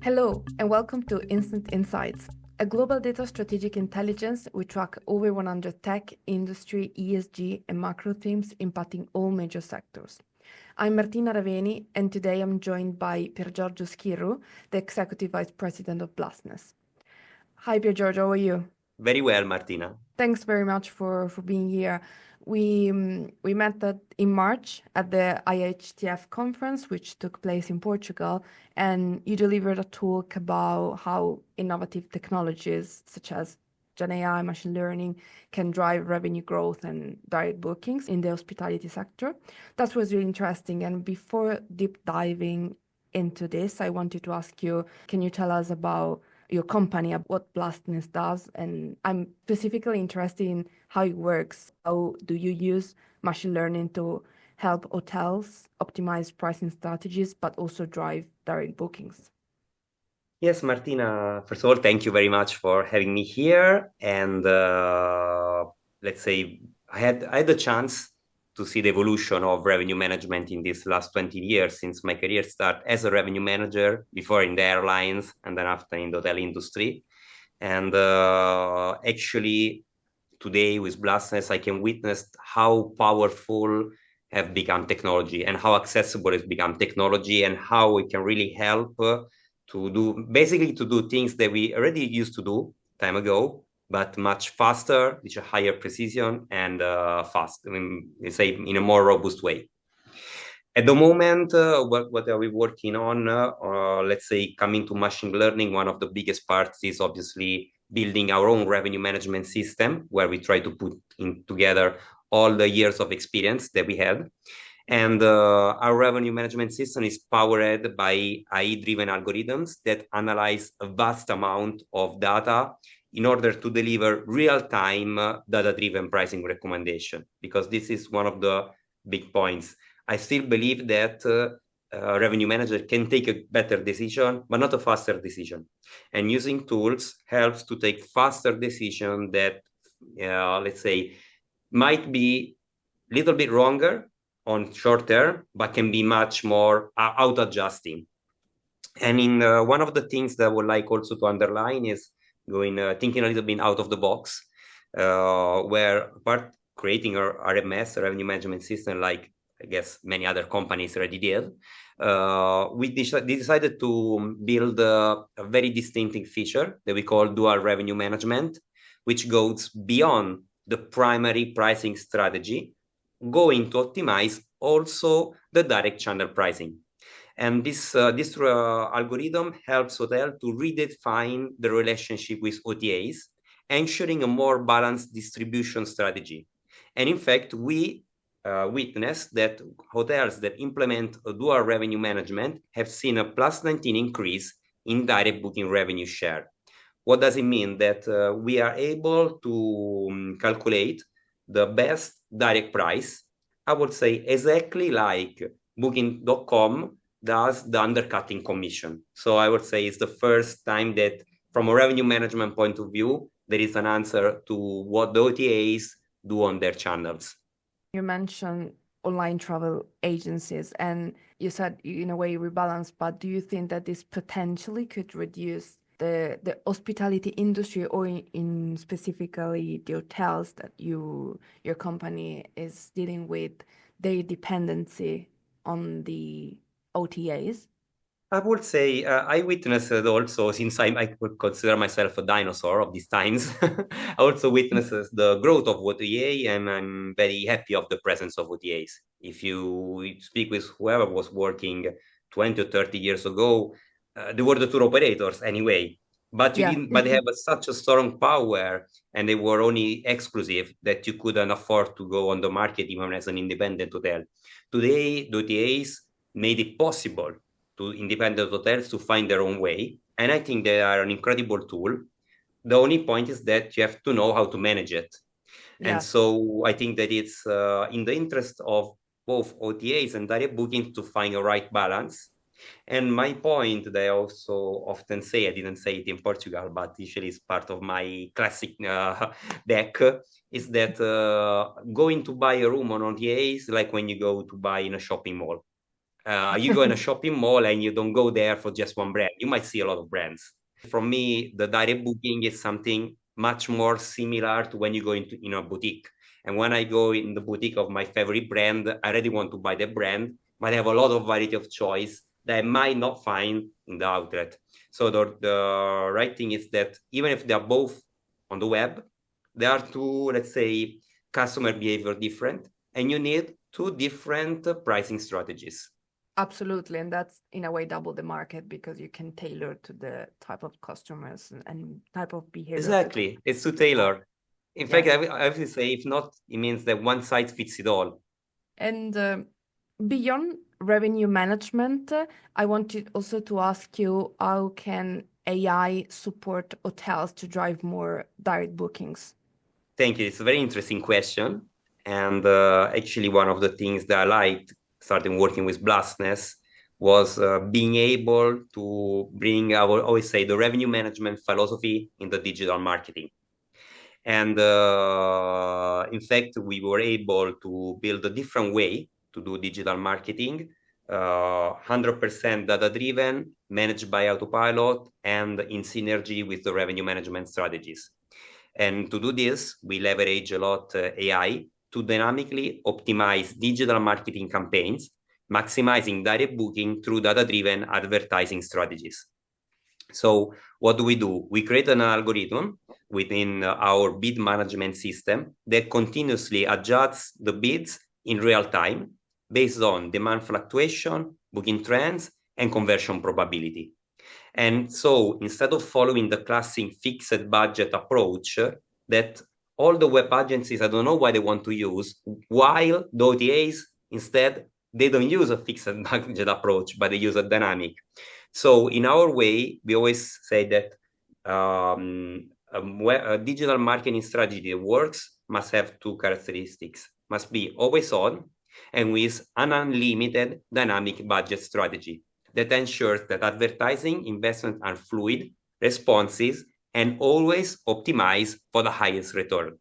Hello, and welcome to Instant Insights, a global data strategic intelligence. We track over 100 tech, industry, ESG, and macro themes impacting all major sectors. I'm Martina Raveni, and today I'm joined by Piergiorgio Schirru, the Executive Vice President of Blastness. Hi, Piergiorgio, how are you? Very well, Martina. Thanks very much for being here. We met in March at the IHTF conference, which took place in Portugal, and you delivered a talk about how innovative technologies such as Gen AI, machine learning can drive revenue growth and direct bookings in the hospitality sector. That was really interesting. And before deep diving into this, I wanted to ask you, can you tell us about your company, what Blastness does? And I'm specifically interested in how it works. How do you use machine learning to help hotels optimize pricing strategies, but also drive direct bookings? Yes, Martina, first of all, thank you very much for having me here. And let's say I had the chance to see the evolution of revenue management in these last 20 years since my career started as a revenue manager, before in the airlines and then after in the hotel industry. And actually, today with Blastness, I can witness how powerful have become technology and how accessible has become technology and how it can really help to do things that we already used to do time ago, but much faster, with a higher precision and fast. I mean, let's say in a more robust way. At the moment, what are we working on? Let's say coming to machine learning, one of the biggest parts is obviously building our own revenue management system, where we try to put in together all the years of experience that we had. And our revenue management system is powered by AI-driven algorithms that analyze a vast amount of data in order to deliver real-time data-driven pricing recommendation, because this is one of the big points. I still believe that a revenue manager can take a better decision, but not a faster decision. And using tools helps to take faster decision that, let's say, might be a little bit wronger on short term, but can be much more auto-adjusting. And in one of the things that I would like also to underline is thinking a little bit out of the box, where apart creating our RMS, revenue management system, like I guess many other companies already did, we decided to build a very distinctive feature that we call dual revenue management, which goes beyond the primary pricing strategy, going to optimize also the direct channel pricing. And this algorithm helps hotel to redefine the relationship with OTAs, ensuring a more balanced distribution strategy. And in fact, we witnessed that hotels that implement a dual revenue management have seen a plus 19 increase in direct booking revenue share. What does it mean? That we are able to calculate the best direct price, I would say exactly like Booking.com does the undercutting commission. So I would say it's the first time that from a revenue management point of view, there is an answer to what the OTAs do on their channels. You mentioned online travel agencies, and you said in a way rebalance, but do you think that this potentially could reduce the hospitality industry, or in specifically the hotels that your company is dealing with, their dependency on the OTAs? I would say I witnessed also, since I would consider myself a dinosaur of these times, I also witnessed the growth of OTA, and I'm very happy of the presence of OTAs. If you speak with whoever was working 20 or 30 years ago, they were the tour operators anyway, but they have such a strong power, and they were only exclusive that you couldn't afford to go on the market even as an independent hotel. Today, the OTAs made it possible to independent hotels to find their own way. And I think they are an incredible tool. The only point is that you have to know how to manage it. Yeah. And so I think that it's in the interest of both OTAs and direct booking to find a right balance. And my point that I also often say, I didn't say it in Portugal, but usually it's part of my classic deck, is that going to buy a room on OTA is like when you go to buy in a shopping mall. You go in a shopping mall and you don't go there for just one brand. You might see a lot of brands. For me, the direct booking is something much more similar to when you go into in a boutique. And when I go in the boutique of my favorite brand, I really want to buy the brand, but I have a lot of variety of choice that I might not find in the outlet. So the right thing is that even if they are both on the web, there are two, let's say, customer behavior different, and you need two different pricing strategies. Absolutely, and that's in a way double the market because you can tailor to the type of customers and type of behavior. Exactly, it's to tailor. In fact, I would say if not, it means that one size fits it all. And beyond revenue management, I wanted also to ask you, how can AI support hotels to drive more direct bookings? Thank you. It's a very interesting question. And actually, one of the things that I liked starting working with Blastness was being able to bring, I will always say, the revenue management philosophy in the digital marketing. And in fact, we were able to build a different way to do digital marketing, 100% data-driven, managed by autopilot, and in synergy with the revenue management strategies. And to do this, we leverage a lot AI to dynamically optimize digital marketing campaigns, maximizing direct booking through data-driven advertising strategies. So what do? We create an algorithm within our bid management system that continuously adjusts the bids in real time based on demand fluctuation, booking trends, and conversion probability. And so instead of following the classic fixed budget approach that all the web agencies, I don't know why they want to use, while the OTAs, instead, they don't use a fixed budget approach, but they use a dynamic. So in our way, we always say that a digital marketing strategy that works must have two characteristics. Must be always on and with an unlimited dynamic budget strategy that ensures that advertising investments are fluid, responsive, and always optimized for the highest return.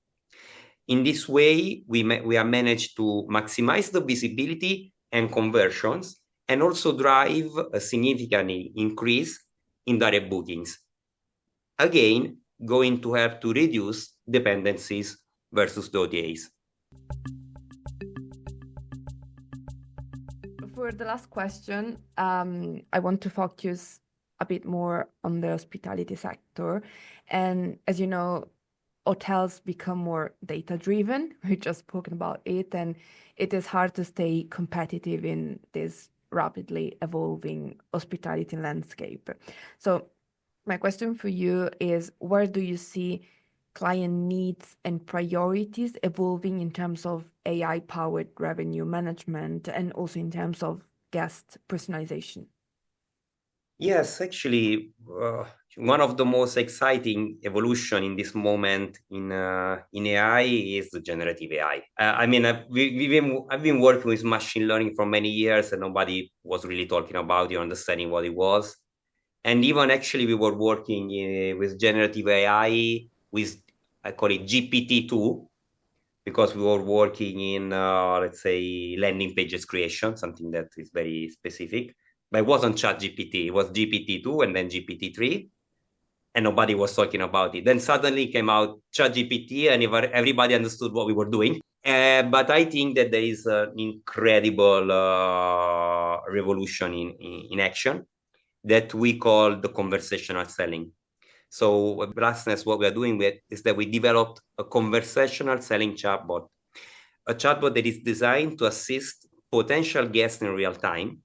In this way, we have managed to maximize the visibility and conversions and also drive a significant increase in direct bookings. Again, going to have to reduce dependencies versus the OTAs. For the last question, I want to focus a bit more on the hospitality sector. And as you know, hotels become more data-driven. We just spoken about it, and it is hard to stay competitive in this rapidly evolving hospitality landscape. So my question for you is, where do you see client needs and priorities evolving in terms of AI-powered revenue management and also in terms of guest personalization? Yes, actually, one of the most exciting evolution in this moment in AI is the generative AI. I mean, I've been working with machine learning for many years, and nobody was really talking about it or understanding what it was. And even actually, we were working with generative AI with, I call it GPT-2, because we were working in, let's say, landing pages creation, something that is very specific. But it wasn't ChatGPT, it was GPT-2 and then GPT-3, and nobody was talking about it. Then suddenly came out ChatGPT, and everybody understood what we were doing. But I think that there is an incredible revolution in action that we call the conversational selling. So at Blastness, what we are doing is that we developed a conversational selling chatbot, a chatbot that is designed to assist potential guests in real time,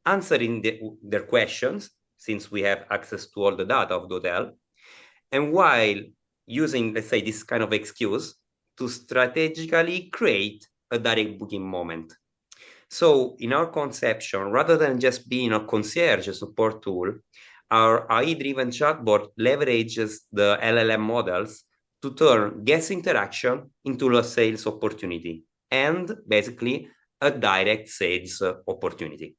answering their questions, since we have access to all the data of the hotel, and while using, let's say, this kind of excuse to strategically create a direct booking moment. So in our conception, rather than just being a concierge support tool, our AI-driven chatbot leverages the LLM models to turn guest interaction into a sales opportunity and basically a direct sales opportunity.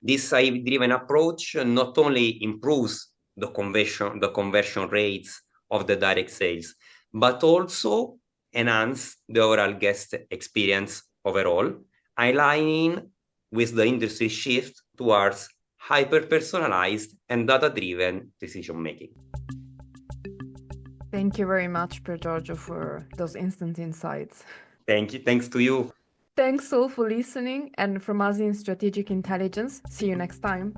This AI-driven approach not only improves the conversion rates of the direct sales, but also enhance the overall guest experience overall, aligning with the industry shift towards hyper-personalized and data-driven decision-making. Thank you very much, Piergiorgio, for those instant insights. Thank you. Thanks to you. Thanks all for listening, and from us in Strategic Intelligence, see you next time.